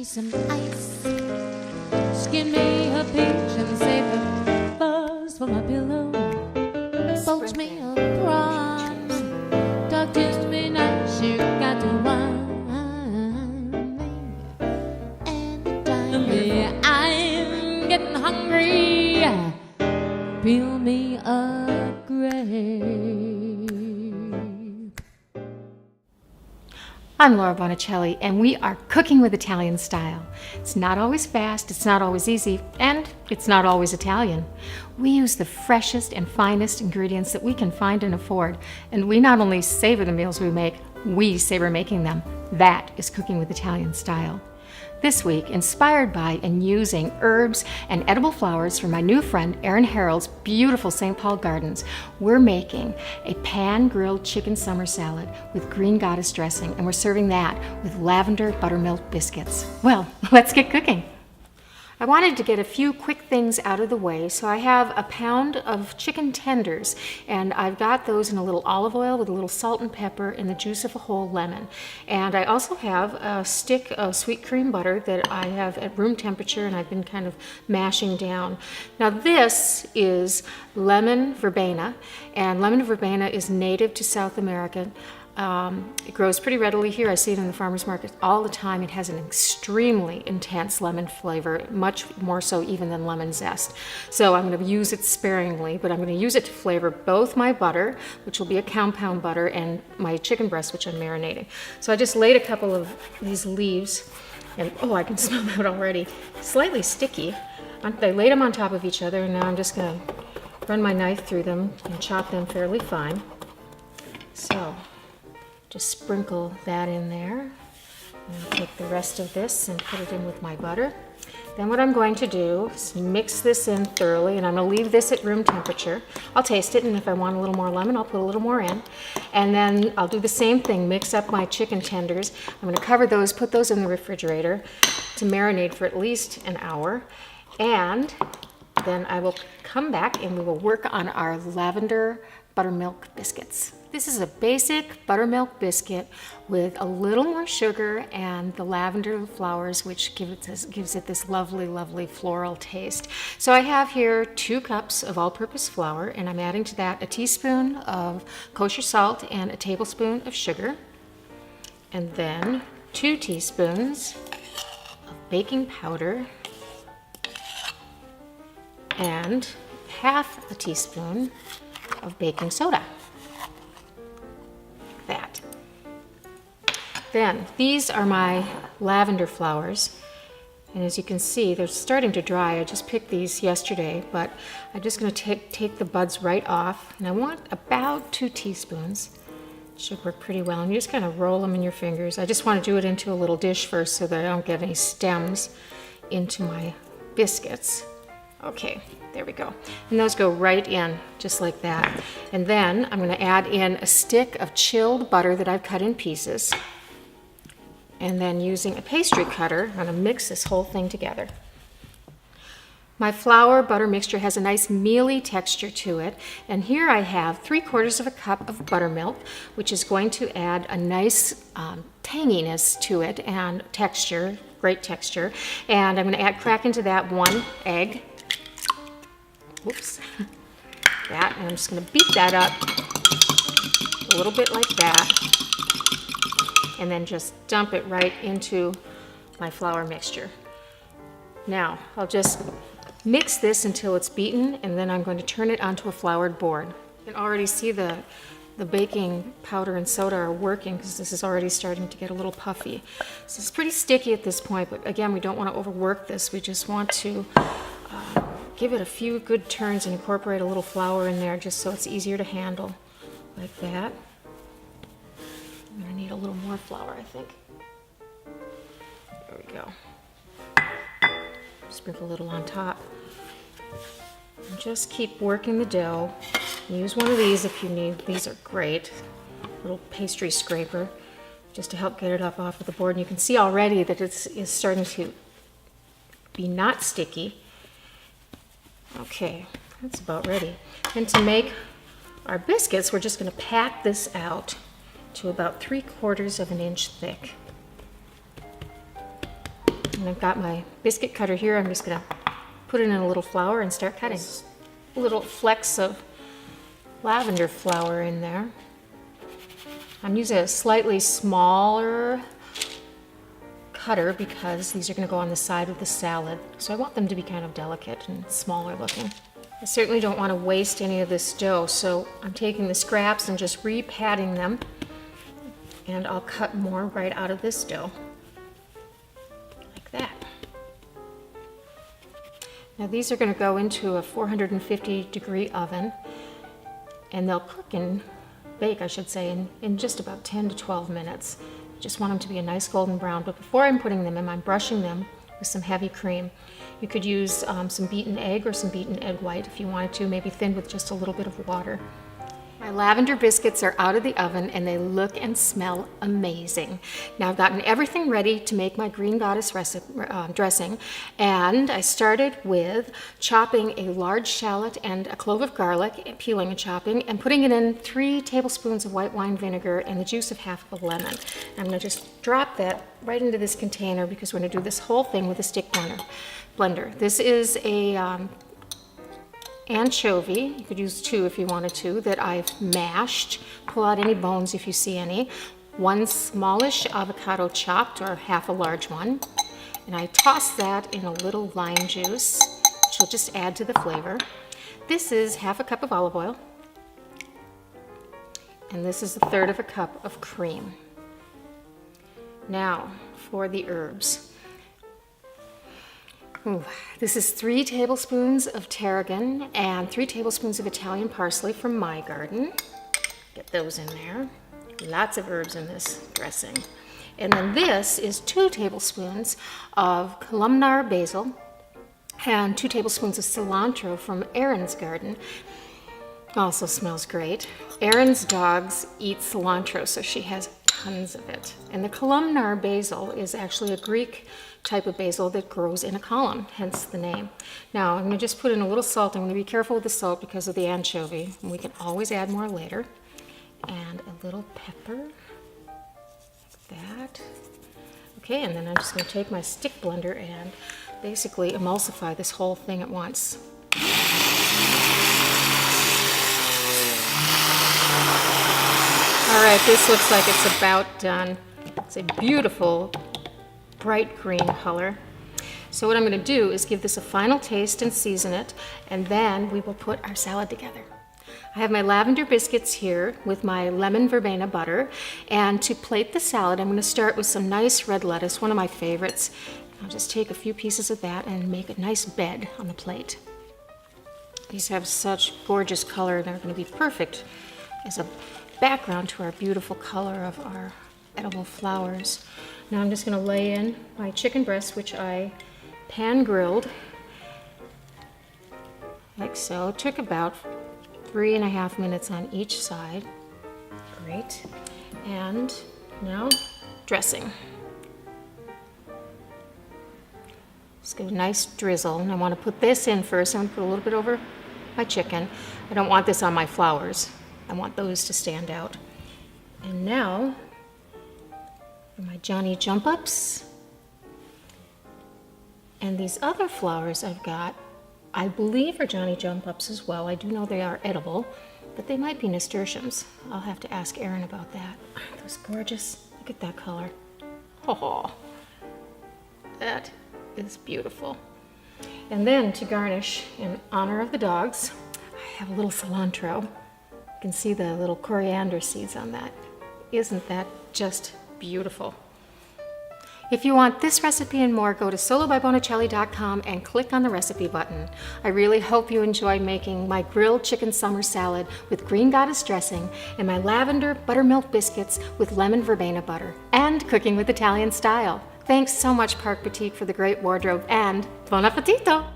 me some ice. Skin me a peach and save the fuzz for my pillow. Poach me a prawns, talk to me nice. You got to wine anytime. Yeah, I'm getting hungry. Peel me a grape. I'm Laura Bonicelli, and we are cooking with Italian style. It's not always fast, it's not always easy, and it's not always Italian. We use the freshest and finest ingredients that we can find and afford, and we not only savor the meals we make, we savor making them. That is cooking with Italian style. This week, inspired by and using herbs and edible flowers from my new friend Erin Harold's beautiful St. Paul Gardens, we're making a pan-grilled chicken summer salad with green goddess dressing, and we're serving that with lavender buttermilk biscuits. Well, let's get cooking. I wanted to get a few quick things out of the way, so I have a pound of chicken tenders, and I've got those in a little olive oil with a little salt and pepper and the juice of a whole lemon. And I also have a stick of sweet cream butter that I have at room temperature, and I've been kind of mashing down. Now this is lemon verbena, and lemon verbena is native to South America. It grows pretty readily here. I see it in the farmers market all the time. It has an extremely intense lemon flavor, much more so even than lemon zest. So I'm going to use it sparingly, but I'm going to use it to flavor both my butter, which will be a compound butter, and my chicken breast, which I'm marinating. So I just laid a couple of these leaves, and oh, I can smell that already. Slightly sticky. I laid them on top of each other, and now I'm just going to run my knife through them and chop them fairly fine. So just sprinkle that in there. And I'll take the rest of this and put it in with my butter. Then what I'm going to do is mix this in thoroughly, and I'm going to leave this at room temperature. I'll taste it, and if I want a little more lemon, I'll put a little more in. And then I'll do the same thing, mix up my chicken tenders. I'm going to cover those, put those in the refrigerator to marinate for at least an hour. And then I will come back and we will work on our lavender buttermilk biscuits. This is a basic buttermilk biscuit with a little more sugar and the lavender flowers, which gives it this lovely, lovely floral taste. So I have here 2 cups of all-purpose flour, and I'm adding to that a teaspoon of kosher salt and a tablespoon of sugar, and then 2 teaspoons of baking powder and half a teaspoon of baking soda. That. Then these are my lavender flowers, and as you can see, they're starting to dry. I just picked these yesterday, but I'm just going to take the buds right off, and I want about 2 teaspoons. Should work pretty well, and you just kind of roll them in your fingers. I just want to do it into a little dish first so that I don't get any stems into my biscuits. Okay, there we go. And those go right in, just like that. And then I'm going to add in a stick of chilled butter that I've cut in pieces. And then using a pastry cutter, I'm going to mix this whole thing together. My flour butter mixture has a nice mealy texture to it. And here I have 3/4 of a cup of buttermilk, which is going to add a nice tanginess to it and texture, great texture. And I'm going to crack into that 1 egg. Whoops, that, and I'm just going to beat that up a little bit like that, and then just dump it right into my flour mixture. Now, I'll just mix this until it's beaten, and then I'm going to turn it onto a floured board. You can already see the baking powder and soda are working because this is already starting to get a little puffy. So it's pretty sticky at this point, but again, we don't want to overwork this. We just want to give it a few good turns and incorporate a little flour in there just so it's easier to handle, like that. I'm going to need a little more flour, I think. There we go. Sprinkle a little on top. And just keep working the dough. Use one of these if you need. These are great. Little pastry scraper just to help get it up off of the board. And you can see already that it's starting to be not sticky. Okay, that's about ready. And to make our biscuits, we're just going to pat this out to about 3/4 of an inch thick. And I've got my biscuit cutter here. I'm just gonna put it in a little flour and start cutting. Little flecks of lavender flower in there. I'm using a slightly smaller cutter because these are going to go on the side of the salad. So I want them to be kind of delicate and smaller looking. I certainly don't want to waste any of this dough, so I'm taking the scraps and just re-patting them, and I'll cut more right out of this dough, like that. Now these are going to go into a 450-degree oven, and they'll bake, I should say, in just about 10 to 12 minutes. Just want them to be a nice golden brown, but before I'm putting them in, I'm brushing them with some heavy cream. You could use some beaten egg or some beaten egg white if you wanted to, maybe thinned with just a little bit of water. My lavender biscuits are out of the oven and they look and smell amazing. Now I've gotten everything ready to make my green goddess dressing, and I started with chopping a large shallot and a clove of garlic, peeling and chopping, and putting it in 3 tablespoons of white wine vinegar and the juice of half of a lemon. I'm going to just drop that right into this container because we're going to do this whole thing with a stick blender. This is a anchovy, you could use 2 if you wanted to, that I've mashed. Pull out any bones if you see any. 1 smallish avocado chopped, or half a large one. And I toss that in a little lime juice, which will just add to the flavor. This is half a cup of olive oil. And this is 1/3 cup of cream. Now, for the herbs. Ooh, this is 3 tablespoons of tarragon and 3 tablespoons of Italian parsley from my garden. Get those in there. Lots of herbs in this dressing. And then this is 2 tablespoons of columnar basil and 2 tablespoons of cilantro from Erin's garden. Also smells great. Erin's dogs eat cilantro, so she has tons of it. And the columnar basil is actually a Greek type of basil that grows in a column, hence the name. Now I'm going to just put in a little salt. I'm going to be careful with the salt because of the anchovy. And we can always add more later. And a little pepper, like that. Okay, and then I'm just going to take my stick blender and basically emulsify this whole thing at once. All right, this looks like it's about done. It's a beautiful, bright green color. So what I'm going to do is give this a final taste and season it, and then we will put our salad together. I have my lavender biscuits here with my lemon verbena butter, and to plate the salad, I'm going to start with some nice red lettuce, one of my favorites. I'll just take a few pieces of that and make a nice bed on the plate. These have such gorgeous color, they're going to be perfect as a background to our beautiful color of our edible flowers. Now I'm just going to lay in my chicken breast, which I pan grilled, like so. It took about 3.5 minutes on each side. Great. And now dressing. Just get a nice drizzle, and I want to put this in first. I'm going to put a little bit over my chicken. I don't want this on my flowers. I want those to stand out. And now for my Johnny Jump Ups. And these other flowers I've got, I believe are Johnny Jump Ups as well. I do know they are edible, but they might be nasturtiums. I'll have to ask Erin about that. Aren't those gorgeous? Look at that color. Oh, that is beautiful. And then to garnish, in honor of the dogs, I have a little cilantro. You can see the little coriander seeds on that. Isn't that just beautiful? If you want this recipe and more, go to solobybonicelli.com and click on the recipe button. I really hope you enjoy making my grilled chicken summer salad with green goddess dressing and my lavender buttermilk biscuits with lemon verbena butter, and cooking with Italian style. Thanks so much, Park Boutique, for the great wardrobe, and buon appetito!